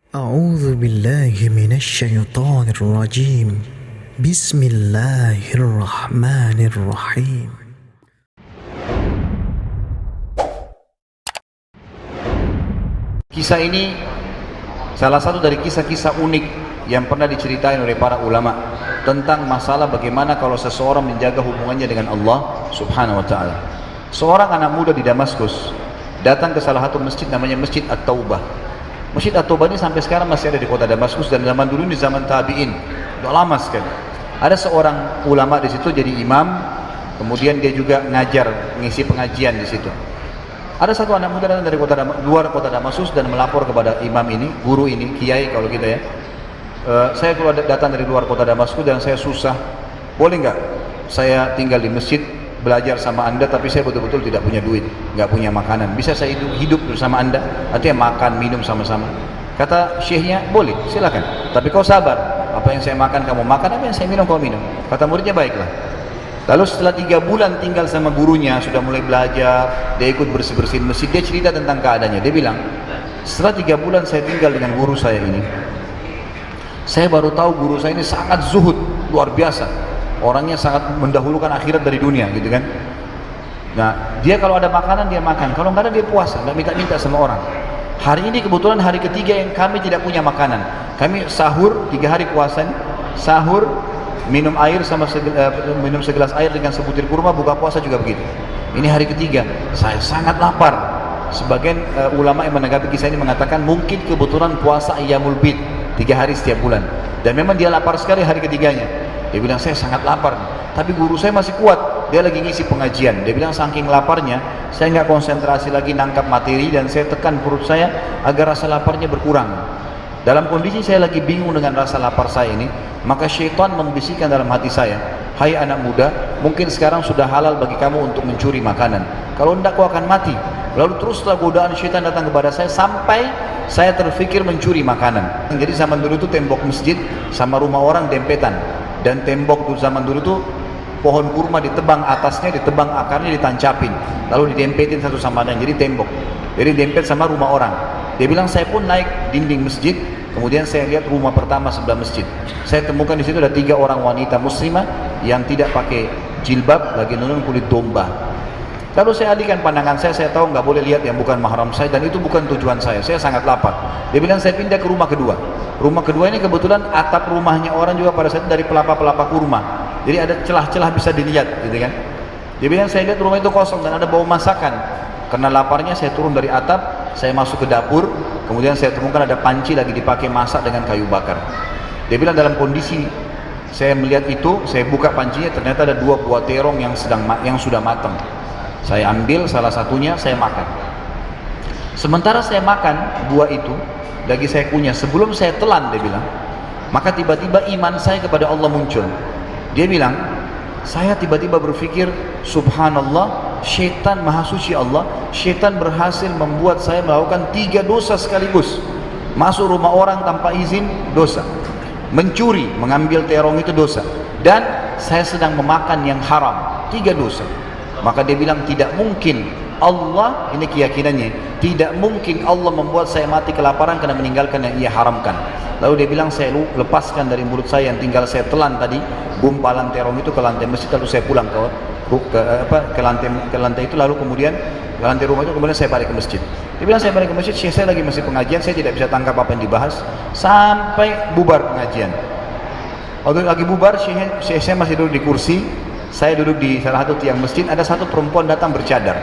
أعوذ بالله من الشيطان الرجيم بسم الله الرحمن الرحيم. Kisah ini salah satu dari kisah-kisah unik yang pernah diceritain oleh para ulama tentang masalah bagaimana kalau seseorang menjaga hubungannya dengan Allah Subhanahu wa taala. Seorang anak muda di Damaskus datang ke salah satu masjid namanya Masjid At-Taubah. Masjid At-Taubah ini sampai sekarang masih ada di kota Damaskus, dan zaman dulu di zaman tabi'in, udah lama sekali. Ada seorang ulama di situ jadi imam, kemudian dia juga ngajar, ngisi pengajian di situ. Ada satu anak muda datang dari luar kota Damaskus dan melapor kepada imam ini, guru ini, kiai kalau kita ya. Saya keluar datang dari luar kota Damaskus dan saya susah. Boleh nggak saya tinggal di masjid belajar sama anda, tapi saya betul-betul tidak punya duit, nggak punya makanan. Bisa saya hidup bersama anda? Artinya makan, minum sama-sama. Kata syekhnya, boleh, silakan. Tapi kau sabar. Apa yang saya makan kamu makan, apa yang saya minum kau minum. Kata muridnya, baiklah. Lalu setelah 3 bulan tinggal sama gurunya, sudah mulai belajar, dia ikut bersih-bersihin masjid, dia cerita tentang keadaannya. Dia bilang, setelah 3 bulan saya tinggal dengan guru saya ini, saya baru tahu guru saya ini sangat zuhud, luar biasa. Orangnya sangat mendahulukan akhirat dari dunia, gitu kan. Nah, dia kalau ada makanan dia makan, kalau nggak ada dia puasa, nggak minta-minta sama orang. Hari ini kebetulan hari ketiga yang kami tidak punya makanan. Kami sahur, 3 hari puasa, sahur, minum air minum segelas air dengan sebutir kurma, buka puasa juga begitu. Ini hari ketiga, saya sangat lapar. Sebagian ulama yang menanggapi kisah ini mengatakan mungkin kebetulan puasa Ayyamul Bid 3 hari setiap bulan, dan memang dia lapar sekali hari ketiganya. Dia bilang, saya sangat lapar, tapi guru saya masih kuat, dia lagi ngisi pengajian. Dia bilang saking laparnya, saya nggak konsentrasi lagi nangkap materi, dan saya tekan perut saya agar rasa laparnya berkurang. Dalam kondisi saya lagi bingung dengan rasa lapar saya ini, maka syaitan membisikkan dalam hati saya, hai anak muda, mungkin sekarang sudah halal bagi kamu untuk mencuri makanan. Kalau tidak kau akan mati. Lalu teruslah godaan syaitan datang kepada saya sampai saya terfikir mencuri makanan. Jadi zaman dulu itu tembok masjid sama rumah orang dempetan, dan tembok zaman dulu itu pohon kurma ditebang atasnya, ditebang akarnya, ditancapin, lalu didempetin satu sama lain, jadi tembok. Jadi dempet sama rumah orang. Dia bilang, saya pun naik dinding masjid, kemudian saya lihat rumah pertama sebelah masjid. Saya temukan di situ ada 3 orang wanita muslimah yang tidak pakai jilbab, lagi nunun kulit domba. Lalu saya alihkan pandangan saya tahu nggak boleh lihat yang bukan mahram saya, dan itu bukan tujuan saya sangat lapar. Dia bilang, saya pindah ke rumah kedua. Rumah kedua ini kebetulan atap rumahnya orang juga pada saat itu dari pelapa-pelapa kurma. Jadi ada celah-celah bisa dilihat, gitu kan. Dia bilang, saya lihat rumah itu kosong dan ada bau masakan. Karena laparnya saya turun dari atap, saya masuk ke dapur, kemudian saya temukan ada panci lagi dipakai masak dengan kayu bakar. Dia bilang, dalam kondisi saya melihat itu, saya buka pancinya, ternyata ada 2 buah terong yang sudah matang. Saya ambil salah satunya, saya makan. Sementara saya makan buah itu, lagi saya kunyah, sebelum saya telan, dia bilang, maka tiba-tiba iman saya kepada Allah muncul. Dia bilang, saya tiba-tiba berpikir, subhanallah, syaitan maha suci Allah, syaitan berhasil membuat saya melakukan 3 dosa sekaligus. Masuk rumah orang tanpa izin, dosa. Mencuri, mengambil terong itu dosa. Dan saya sedang memakan yang haram, 3 dosa. Maka dia bilang, tidak mungkin Allah, ini keyakinannya, tidak mungkin Allah membuat saya mati kelaparan karena meninggalkan yang ia haramkan. Lalu dia bilang, saya lepaskan dari mulut saya yang tinggal saya telan tadi, gumpalan terong itu ke lantai masjid, lalu saya pulang ke lantai itu, lalu kemudian ke lantai rumah itu, kemudian saya balik ke masjid. Dia bilang, saya balik ke masjid, saya lagi masih pengajian, saya tidak bisa tangkap apa yang dibahas sampai bubar pengajian. Waktu lagi bubar, saya masih duduk di kursi, saya duduk di salah satu tiang masjid, ada satu perempuan datang bercadar,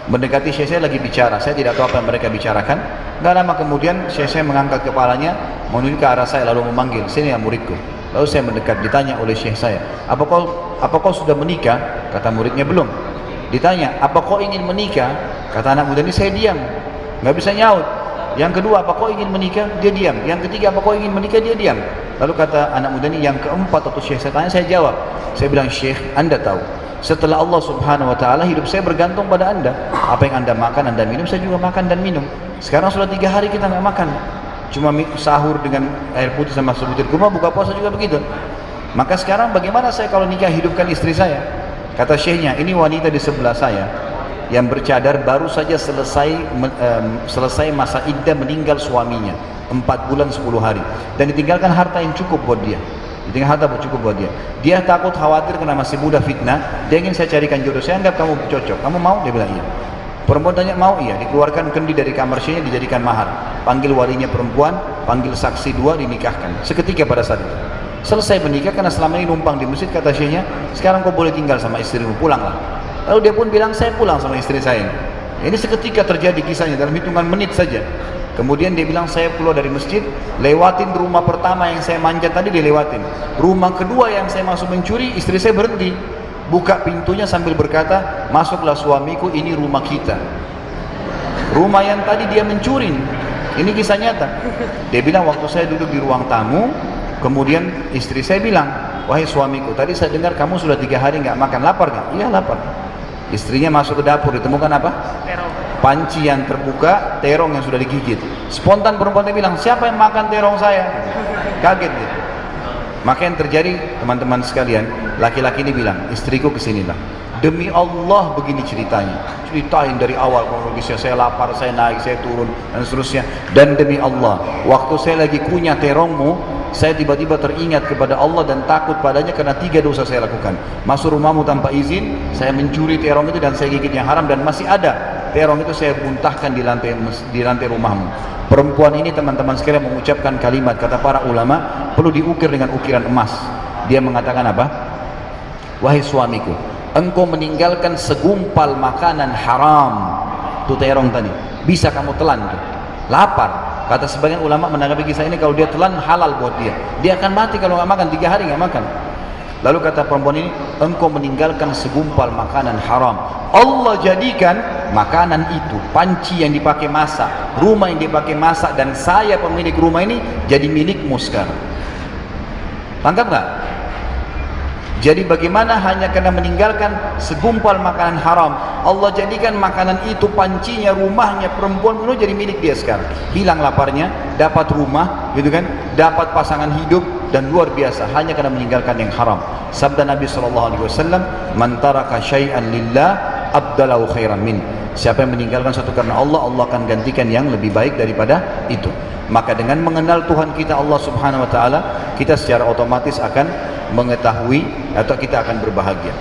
mendekati saya lagi bicara, saya tidak tahu apa yang mereka bicarakan. Nggak lama kemudian saya mengangkat kepalanya, menuju ke arah saya, lalu memanggil, sini ya muridku. Lalu saya mendekat, ditanya oleh syekh saya, apa kau sudah menikah? Kata muridnya, belum. Ditanya, apa kau ingin menikah? Kata anak muda ini, saya diam, nggak bisa nyaut. Yang kedua, apa kau ingin menikah? Dia diam. Yang ketiga, apa kau ingin menikah? Dia diam. Lalu kata anak muda ini, yang keempat atau syekh saya tanya, saya jawab. Saya bilang, syekh, anda tahu, setelah Allah subhanahu wa ta'ala, hidup saya bergantung pada anda. Apa yang anda makan, anda minum, saya juga makan dan minum. Sekarang sudah 3 hari kita nggak makan, cuma sahur dengan air putih sama sebutir kurma, buka puasa juga begitu. Maka sekarang bagaimana saya kalau nikah hidupkan istri saya? Kata syekhnya, ini wanita di sebelah saya yang bercadar baru saja selesai masa iddah meninggal suaminya. 4 bulan 10 hari, dan ditinggalkan harta yang cukup buat dia. Ditinggalkan harta cukup buat dia. Dia takut khawatir karena masih muda fitnah. Dia ingin saya carikan jodoh. Saya anggap kamu cocok. Kamu mau? Dia bilang iya. Perempuan tanya mau? Iya. Dikeluarkan kendi dari kamar syekhnya, dijadikan mahar. Panggil walinya perempuan, panggil saksi 2, dinikahkan. Seketika pada saat itu. Selesai menikah, karena selama ini numpang di masjid, kata syekhnya, sekarang kau boleh tinggal sama istrimu, pulanglah. Lalu dia pun bilang, saya pulang sama istri saya. Ini seketika terjadi kisahnya dalam hitungan menit saja. Kemudian dia bilang, saya keluar dari masjid, lewatin rumah pertama yang saya manjat tadi, dilewatin. Rumah kedua yang saya masuk mencuri, istri saya berhenti, buka pintunya sambil berkata, masuklah suamiku, ini rumah kita. Rumah yang tadi dia mencuri. Ini kisah nyata. Dia bilang, waktu saya duduk di ruang tamu, kemudian istri saya bilang, wahai suamiku, tadi saya dengar kamu sudah 3 hari nggak makan, lapar nggak? Iya lapar. Istrinya masuk ke dapur, ditemukan apa? Terong. Panci yang terbuka, terong yang sudah digigit. Spontan perempuan dia bilang, siapa yang makan terong saya? Kaget dia. Maka yang terjadi, teman-teman sekalian, laki-laki ini bilang, istriku kesinilah. Demi Allah begini ceritanya. Ceritain dari awal kronologisnya, saya lapar, saya naik, saya turun, dan seterusnya. Dan demi Allah, waktu saya lagi kunyah terongmu, saya tiba-tiba teringat kepada Allah dan takut padanya karena 3 dosa saya lakukan. Masuk rumahmu tanpa izin, saya mencuri terong itu dan saya gigit yang haram, dan masih ada terong itu saya buntahkan di lantai rumahmu. Perempuan ini, teman-teman sekalian, mengucapkan kalimat, kata para ulama, perlu diukir dengan ukiran emas. Dia mengatakan apa? Wahai suamiku, engkau meninggalkan segumpal makanan haram, itu terong tadi, bisa kamu telan tuh. Lapar. Kata sebagian ulama menanggapi kisah ini, kalau dia telan halal buat dia. Dia akan mati kalau nggak makan, 3 hari nggak makan. Lalu kata perempuan ini, engkau meninggalkan segumpal makanan haram. Allah jadikan makanan itu, panci yang dipakai masak, rumah yang dipakai masak, dan saya pemilik rumah ini jadi milikmu sekarang. Tangkap nggak? Jadi bagaimana hanya karena meninggalkan segumpal makanan haram, Allah jadikan makanan itu, pancinya, rumahnya, perempuan penuh jadi milik dia sekarang. Hilang laparnya, dapat rumah, gitu kan, dapat pasangan hidup, dan luar biasa hanya karena meninggalkan yang haram. Sabda Nabi SAW, man taraka syai'an lillah abdalahu khairan min. Siapa yang meninggalkan satu karena Allah, Allah akan gantikan yang lebih baik daripada itu. Maka dengan mengenal Tuhan kita Allah Subhanahu wa taala, kita secara otomatis akan mengetahui atau kita akan berbahagia.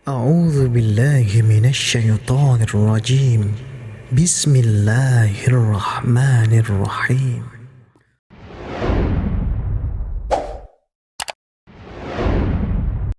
A'udzu billahi minasy syaithanir rajim. Bismillahirrahmanirrahim.